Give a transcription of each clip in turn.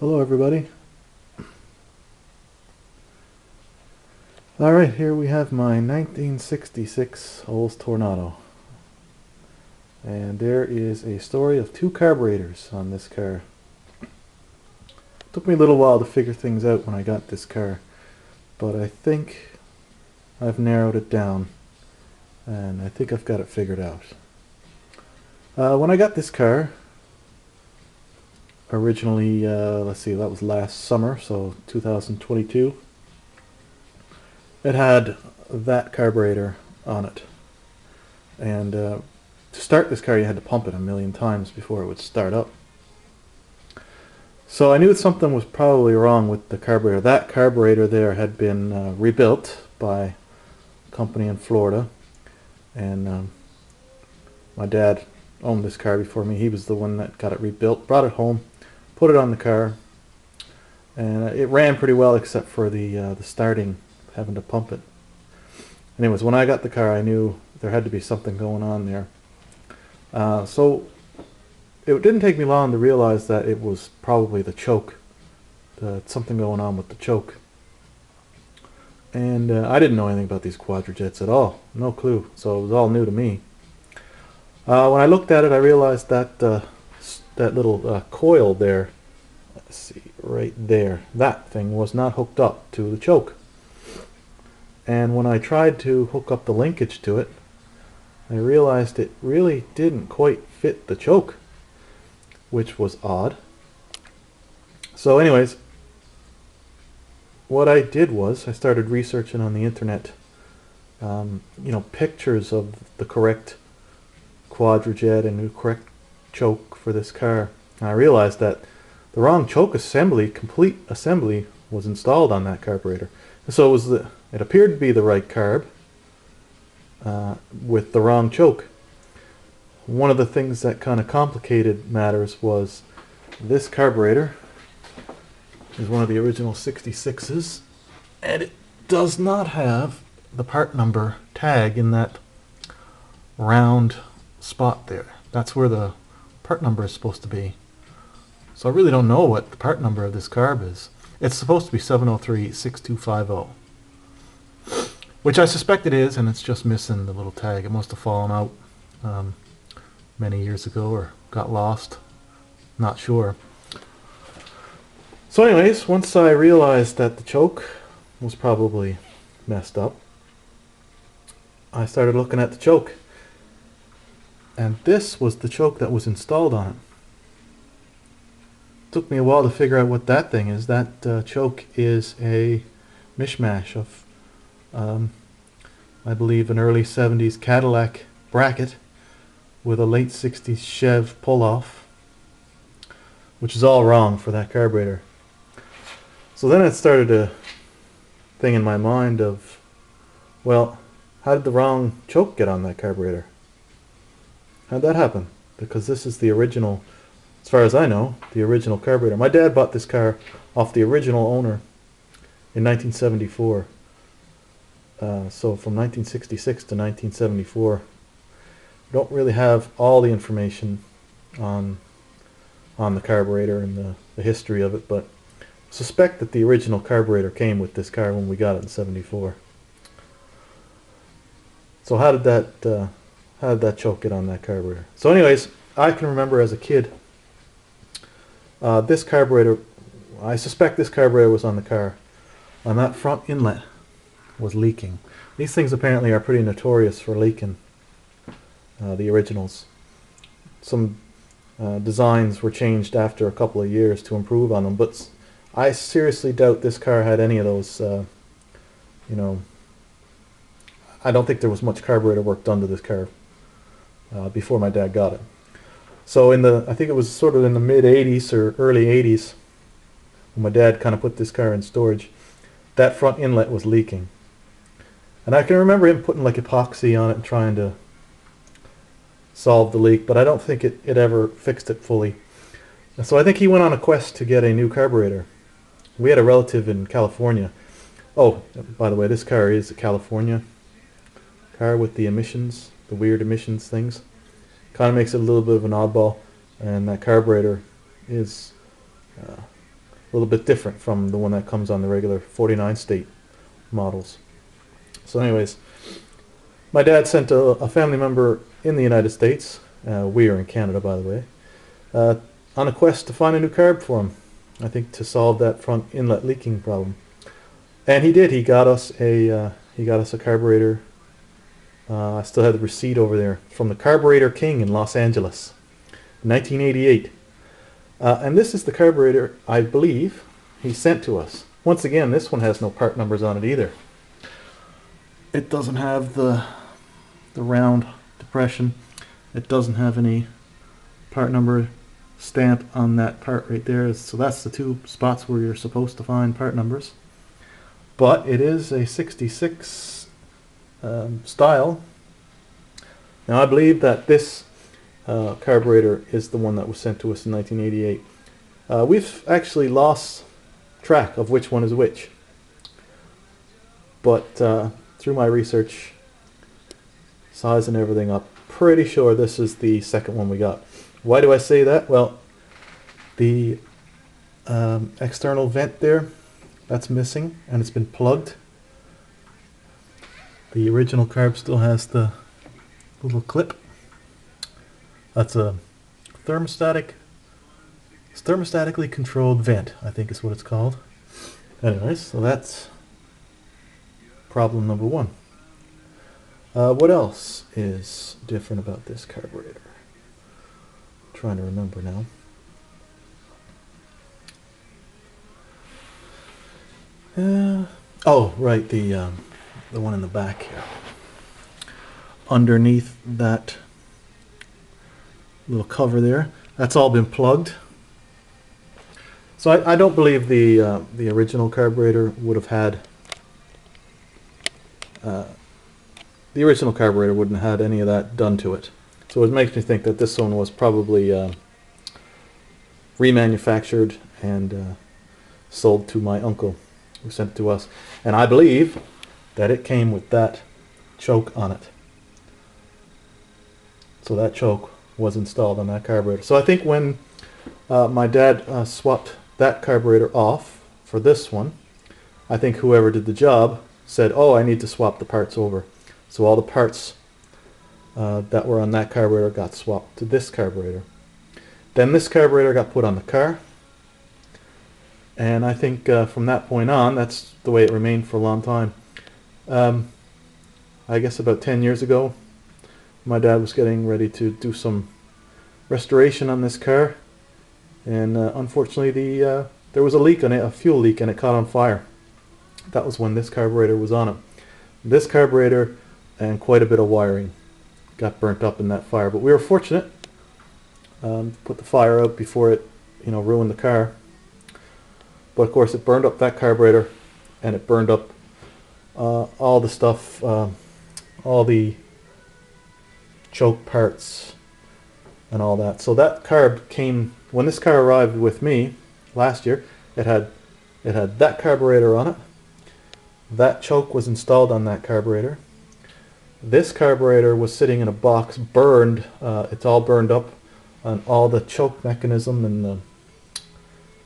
Hello everybody. Alright, here we have my 1966 Olds Toronado. And there is a story of two carburetors on this car. It took me a little while to figure things out when I got this car, but I think I've narrowed it down and I think I've got it figured out. When I got this car, originally, let's see, that was last summer, so 2022. It had that carburetor on it, and to start this car you had to pump it a million times before it would start up. So I knew that something was probably wrong with the carburetor. That carburetor there had been rebuilt by a company in Florida, and my dad owned this car before me. He was the one that got it rebuilt, brought it home, put it on the car, and it ran pretty well except for the starting, having to pump it. Anyways, when I got the car I knew there had to be something going on there. So it didn't take me long to realize that it was probably the choke. Something going on with the choke. And I didn't know anything about these quadrajets at all. No clue. So it was all new to me. When I looked at it I realized that that little coil there, let's see, right there, that thing was not hooked up to the choke. And when I tried to hook up the linkage to it, I realized it really didn't quite fit the choke, which was odd. So anyways, what I did was I started researching on the internet, pictures of the correct quadrajet and the correct choke for this car. And I realized that the wrong choke assembly, complete assembly, was installed on that carburetor. So it appeared to be the right carb with the wrong choke. One of the things that kind of complicated matters was this carburetor is one of the original 66s, and it does not have the part number tag in that round spot there. That's where the part number is supposed to be. So I really don't know what the part number of this carb is. It's supposed to be 703-6250, which I suspect it is, and it's just missing the little tag. It must have fallen out many years ago or got lost. Not sure. So anyways, once I realized that the choke was probably messed up, I started looking at the choke. And this was the choke that was installed on it. Took me a while to figure out what that thing is. That choke is a mishmash of, I believe, an early 70s Cadillac bracket with a late 60s Chev pull-off, which is all wrong for that carburetor. So then it started a thing in my mind of, well, how did the wrong choke get on that carburetor? How'd that happen? Because this is the original, as far as I know, the original carburetor. My dad bought this car off the original owner in 1974. So from 1966 to 1974. We don't really have all the information on the carburetor and the history of it, but suspect that the original carburetor came with this car when we got it in 74. So how did that choke get on that carburetor? So anyways, I can remember as a kid, this carburetor, I suspect this carburetor was on the car, and that front inlet was leaking. These things apparently are pretty notorious for leaking, the originals. Some designs were changed after a couple of years to improve on them, but I seriously doubt this car had any of those, I don't think there was much carburetor work done to this car before my dad got it. So I think it was sort of in the mid 80s or early 80s when my dad kind of put this car in storage, that front inlet was leaking. And I can remember him putting like epoxy on it and trying to solve the leak, but I don't think it ever fixed it fully. And so I think he went on a quest to get a new carburetor. We had a relative in California. Oh, by the way, this car is a California car with the emissions, the weird emissions things. Kind of makes it a little bit of an oddball, and that carburetor is a little bit different from the one that comes on the regular 49 state models. So anyways, my dad sent a family member in the United States, we are in Canada by the way, on a quest to find a new carb for him. I think to solve that front inlet leaking problem. And he did. He got us a carburetor. I still have the receipt over there from the Carburetor King in Los Angeles, 1988. And this is the carburetor I believe he sent to us. Once again, this one has no part numbers on it either. It doesn't have the round depression. It doesn't have any part number stamp on that part right there. So that's the two spots where you're supposed to find part numbers. But it is a 66 style. Now I believe that this carburetor is the one that was sent to us in 1988. We've actually lost track of which one is which. But through my research, sizing everything up, pretty sure this is the second one we got. Why do I say that? Well, the external vent there, that's missing and it's been plugged. The original carb still has the little clip. That's a thermostatically controlled vent, I think is what it's called. Anyways, so that's problem number one. What else is different about this carburetor? I'm trying to remember now. Oh, right, the one in the back here. Underneath that little cover there, that's all been plugged. So I don't believe the original carburetor would have had the original carburetor wouldn't have had any of that done to it. So it makes me think that this one was probably remanufactured and sold to my uncle, who sent it to us. And I believe that it came with that choke on it. So that choke was installed on that carburetor. So I think when my dad swapped that carburetor off for this one, I think whoever did the job said, oh, I need to swap the parts over. So all the parts that were on that carburetor got swapped to this carburetor. Then this carburetor got put on the car. And I think from that point on, that's the way it remained for a long time. I guess about 10 years ago, my dad was getting ready to do some restoration on this car. And unfortunately, there was a leak on it, a fuel leak, and it caught on fire. That was when this carburetor was on it. This carburetor and quite a bit of wiring got burnt up in that fire. But we were fortunate. Put the fire out before it, ruined the car. But of course, it burned up that carburetor, and it burned up all the stuff, all the choke parts, and all that. So that carb came when this car arrived with me last year. It had that carburetor on it. That choke was installed on that carburetor. This carburetor was sitting in a box, burned. It's all burned up on all the choke mechanism, and the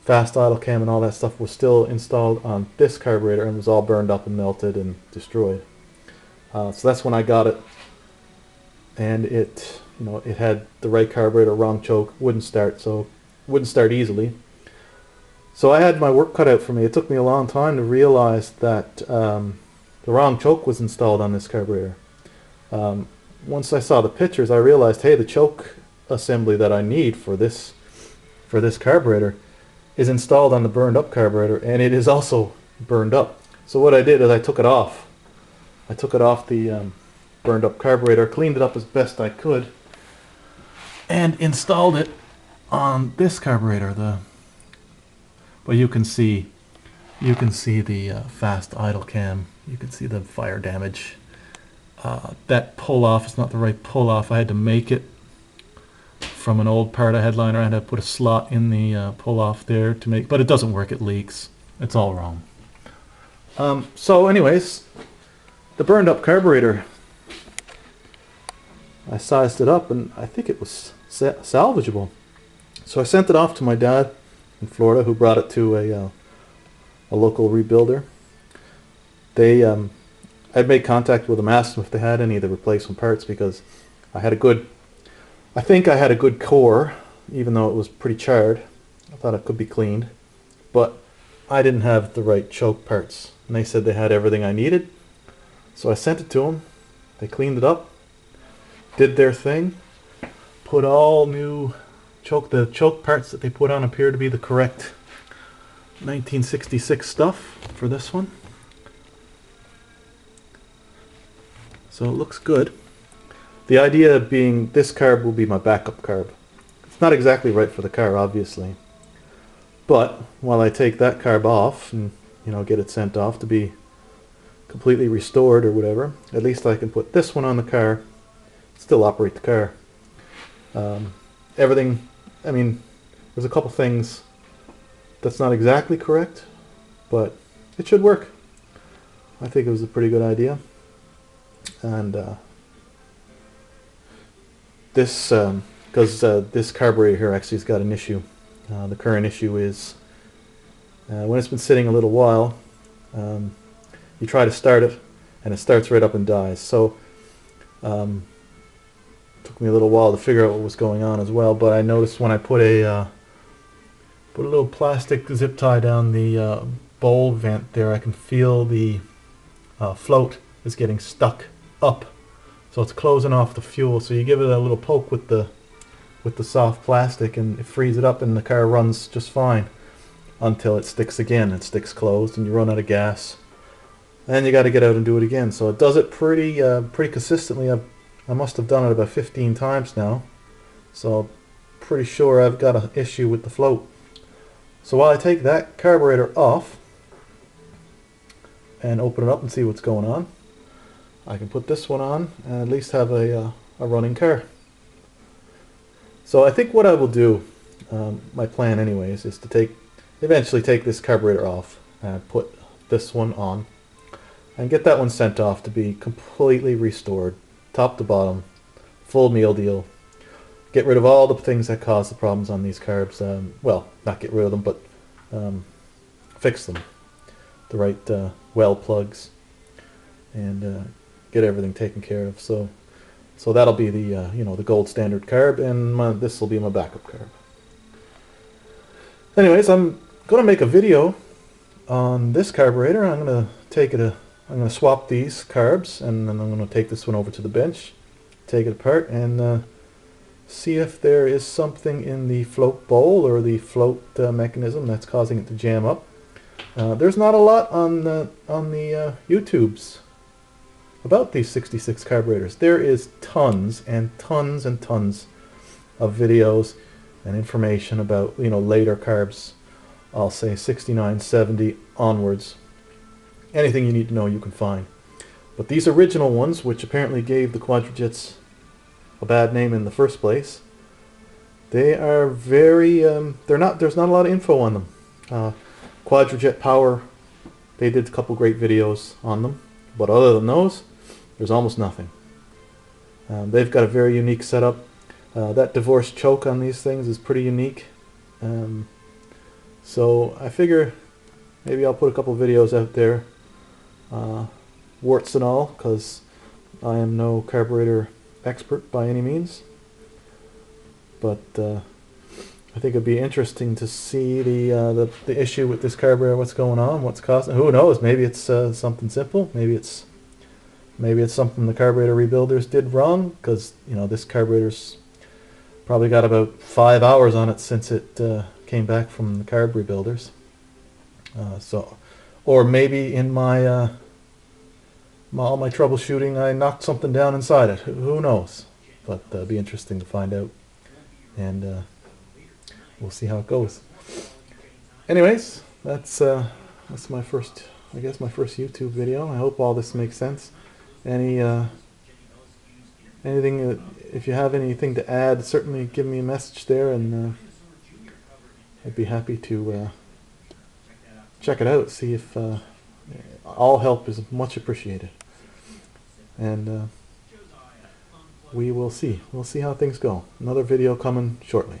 fast idle cam and all that stuff was still installed on this carburetor and was all burned up and melted and destroyed. So that's when I got it, and it had the right carburetor, wrong choke, wouldn't start easily. So I had my work cut out for me. It took me a long time to realize that the wrong choke was installed on this carburetor. Once I saw the pictures, I realized, hey, the choke assembly that I need for this carburetor is installed on the burned up carburetor, and it is also burned up. So what I did is I took it off. I took it off the burned up carburetor, cleaned it up as best I could, and installed it on this carburetor. But you can see the fast idle cam. You can see the fire damage. That pull off is not the right pull off. I had to make it from an old part of headliner. I had to put a slot in the pull off there to make, but it doesn't work. It leaks. It's all wrong. So anyways, the burned up carburetor, I sized it up and I think it was salvageable. So I sent it off to my dad in Florida who brought it to a local rebuilder. They I'd made contact with them, asked them if they had any of the replacement parts, because I think I had a good core, even though it was pretty charred. I thought it could be cleaned, but I didn't have the right choke parts, and they said they had everything I needed. So I sent it to them. They cleaned it up, did their thing, put all new the choke parts that they put on appear to be the correct 1966 stuff for this one. So it looks good. The idea being this carb will be my backup carb. It's not exactly right for the car, obviously, but while I take that carb off and get it sent off to be completely restored or whatever, at least I can put this one on the car, still operate the car. Everything, I mean, there's a couple things that's not exactly correct, but it should work. I think it was a pretty good idea. And this, because this carburetor here actually has got an issue. The current issue is when it's been sitting a little while, you try to start it and it starts right up and dies. So took me a little while to figure out what was going on as well, but I noticed when I put a little plastic zip tie down the bowl vent there, I can feel the float is getting stuck up, so it's closing off the fuel. So you give it a little poke with the soft plastic and it frees it up, and the car runs just fine until it sticks again. It sticks closed and you run out of gas, and you got to get out and do it again. So it does it pretty consistently. I must have done it about 15 times now, so pretty sure I've got an issue with the float. So while I take that carburetor off and open it up and see what's going on, I can put this one on and at least have a running car. So I think what I will do, my plan anyways, is to eventually take this carburetor off and put this one on and get that one sent off to be completely restored, top to bottom, full meal deal. Get rid of all the things that cause the problems on these carbs. Well, not get rid of them, but fix them. The right well plugs, and get everything taken care of. So that'll be the the gold standard carb, and this will be my backup carb. Anyways, I'm going to make a video on this carburetor. I'm going to swap these carbs, and then I'm going to take this one over to the bench, take it apart, and see if there is something in the float bowl or the float mechanism that's causing it to jam up. There's not a lot on the YouTubes about these 66 carburetors. There is tons and tons and tons of videos and information about later carbs. I'll say 69, 70 onwards. Anything you need to know you can find. But these original ones, which apparently gave the Quadrajets a bad name in the first place, they are very there's not a lot of info on them. Quadrajet Power, they did a couple great videos on them, but other than those, there's almost nothing. They've got a very unique setup. That divorce choke on these things is pretty unique. So I figure maybe I'll put a couple videos out there, warts and all, because I am no carburetor expert by any means. But I think it'd be interesting to see the issue with this carburetor, what's going on, what's causing. Who knows? Maybe it's something simple. Maybe it's something the carburetor rebuilders did wrong, because this carburetor's probably got about 5 hours on it since it came back from the carb rebuilders. Or maybe in all my troubleshooting, I knocked something down inside it. Who knows? But it'd be interesting to find out, and we'll see how it goes. Anyways, that's my first YouTube video. I hope all this makes sense. Anything, if you have anything to add, certainly give me a message there, and I'd be happy to check it out, see if all help is much appreciated. And we will see. We'll see how things go. Another video coming shortly.